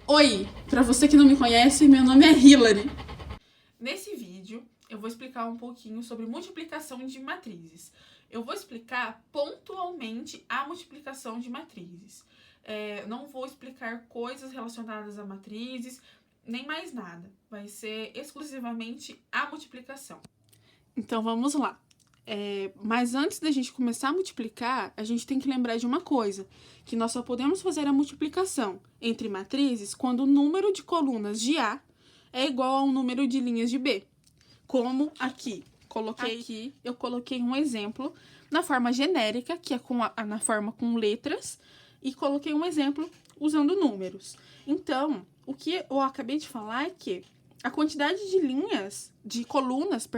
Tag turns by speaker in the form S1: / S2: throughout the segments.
S1: Oi, para você que não me conhece, meu nome é Hilary. Nesse vídeo, eu vou explicar um pouquinho sobre multiplicação de matrizes. Eu vou explicar pontualmente a multiplicação de matrizes. Não vou explicar coisas relacionadas a matrizes, nem mais nada. Vai ser exclusivamente a multiplicação. Então, vamos lá. Mas antes da gente começar a multiplicar, a gente tem que lembrar de uma coisa, que nós só podemos fazer a multiplicação entre matrizes quando o número de colunas de A é igual ao número de linhas de B. Como aqui. Eu coloquei um exemplo na forma genérica, que é na forma com letras, e coloquei um exemplo usando números. Então, o que eu acabei de falar é que a quantidade de colunas,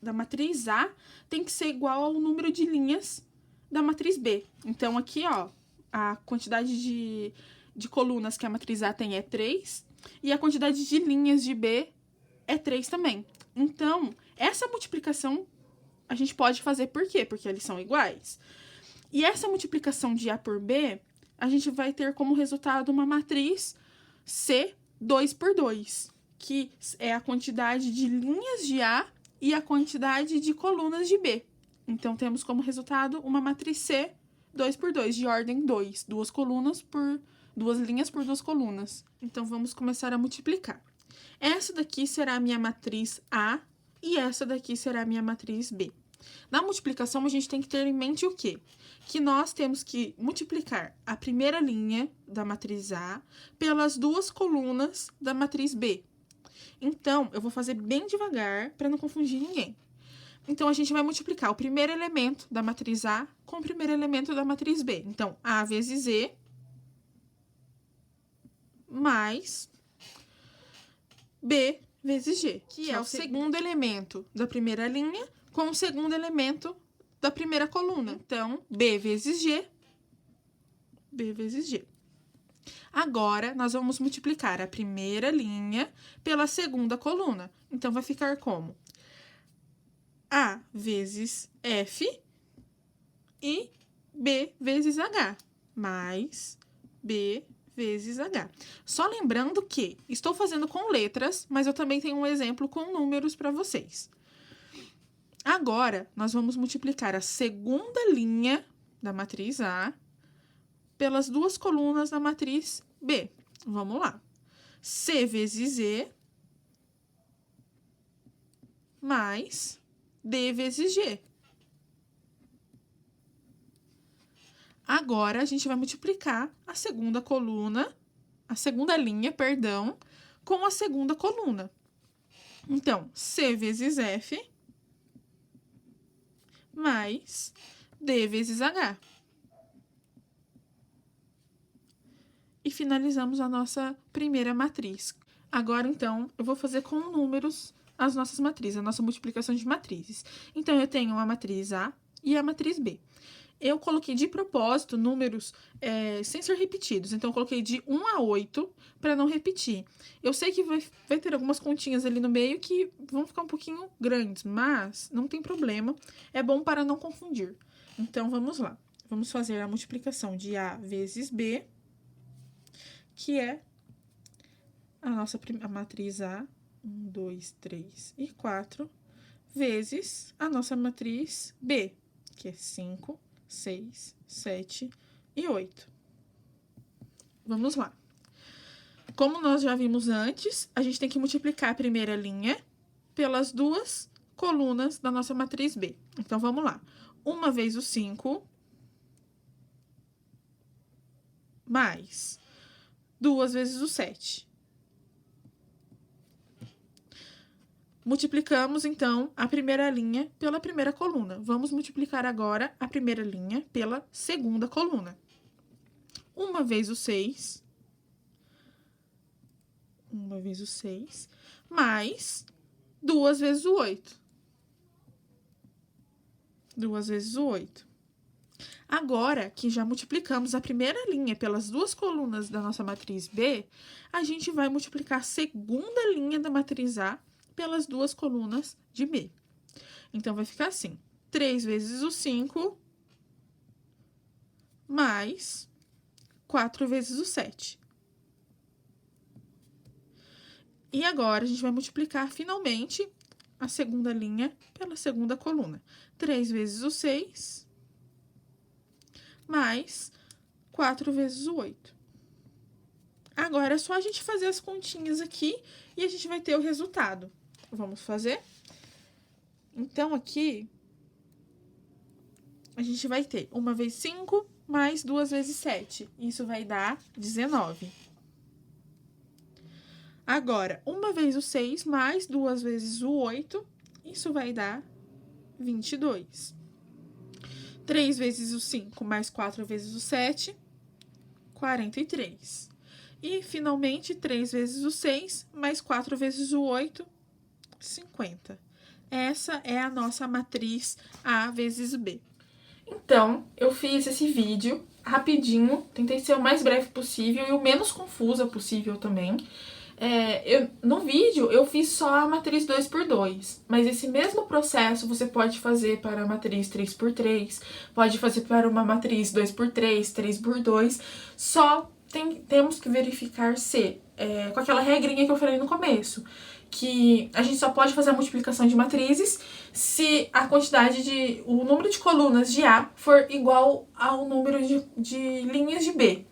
S1: da matriz A tem que ser igual ao número de linhas da matriz B. Então, aqui, ó, a quantidade de colunas que a matriz A tem é 3, e a quantidade de linhas de B é 3 também. Então, essa multiplicação a gente pode fazer por quê? Porque eles são iguais. E essa multiplicação de A por B, a gente vai ter como resultado uma matriz C 2 por 2, que é a quantidade de linhas de A e a quantidade de colunas de B. Então, temos como resultado uma matriz C 2 por 2, de ordem 2. Duas linhas por duas colunas. Então, vamos começar a multiplicar. Essa daqui será a minha matriz A e essa daqui será a minha matriz B. Na multiplicação, a gente tem que ter em mente o quê? Que nós temos que multiplicar a primeira linha da matriz A pelas duas colunas da matriz B. Então, eu vou fazer bem devagar para não confundir ninguém. Então, a gente vai multiplicar o primeiro elemento da matriz A com o primeiro elemento da matriz B. Então, A vezes E mais B vezes G, que é o segundo elemento da primeira linha com o segundo elemento da primeira coluna. Então, B vezes G. Agora, nós vamos multiplicar a primeira linha pela segunda coluna. Então, vai ficar como? A vezes F e B vezes H, mais B vezes H. Só lembrando que estou fazendo com letras, mas eu também tenho um exemplo com números para vocês. Agora, nós vamos multiplicar a segunda linha da matriz A pelas duas colunas da matriz B. Vamos lá. C vezes E mais D vezes G. Agora, a gente vai multiplicar a segunda linha, com a segunda coluna. Então, C vezes F mais D vezes H. E finalizamos a nossa primeira matriz. Agora, então, eu vou fazer com números as nossas matrizes, a nossa multiplicação de matrizes. Então, eu tenho a matriz A e a matriz B. Eu coloquei de propósito números sem ser repetidos. Então, eu coloquei de 1 a 8 para não repetir. Eu sei que vai ter algumas continhas ali no meio que vão ficar um pouquinho grandes, mas não tem problema. É bom para não confundir. Então, vamos lá. Vamos fazer a multiplicação de A vezes B, que é a matriz A, 1, 2, 3 e 4, vezes a nossa matriz B, que é 5, 6, 7 e 8. Vamos lá. Como nós já vimos antes, a gente tem que multiplicar a primeira linha pelas duas colunas da nossa matriz B. Então, vamos lá. 1 vezes o 5 mais 2 vezes o 7. Multiplicamos, então, a primeira linha pela primeira coluna. Vamos multiplicar agora a primeira linha pela segunda coluna. 1 vezes o 6. 1 vezes o 6. Mais 2 vezes o 8. 2 vezes o 8. Agora que já multiplicamos a primeira linha pelas duas colunas da nossa matriz B, a gente vai multiplicar a segunda linha da matriz A pelas duas colunas de B. Então, vai ficar assim. 3 vezes o 5 mais 4 vezes o 7. E agora, a gente vai multiplicar finalmente a segunda linha pela segunda coluna. 3 vezes o 6 mais 4 vezes o 8. Agora, é só a gente fazer as continhas aqui e a gente vai ter o resultado. Vamos fazer? Então, aqui, a gente vai ter 1 vezes 5 mais 2 vezes 7. Isso vai dar 19. Agora, 1 vezes o 6 mais 2 vezes o 8. Isso vai dar 22. 3 vezes o 5 mais 4 vezes o 7, 43. E, finalmente, 3 vezes o 6 mais 4 vezes o 8, 50. Essa é a nossa matriz A vezes B. Então, eu fiz esse vídeo rapidinho, tentei ser o mais breve possível e o menos confusa possível também. No vídeo, eu fiz só a matriz 2x2, mas esse mesmo processo você pode fazer para a matriz 3x3, pode fazer para uma matriz 2x3, 3x2, só temos que verificar se, com aquela regrinha que eu falei no começo, que a gente só pode fazer a multiplicação de matrizes se a quantidade o número de colunas de A for igual ao número de linhas de B.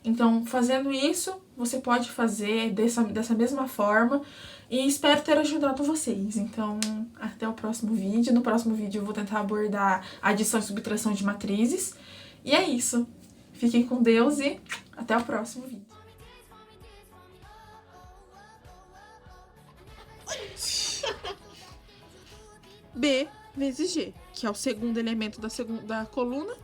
S1: Então, fazendo isso, você pode fazer dessa mesma forma e espero ter ajudado vocês. Então, até o próximo vídeo. No próximo vídeo eu vou tentar abordar adição e subtração de matrizes. E é isso. Fiquem com Deus e até o próximo vídeo. B vezes G, que é o segundo elemento da coluna,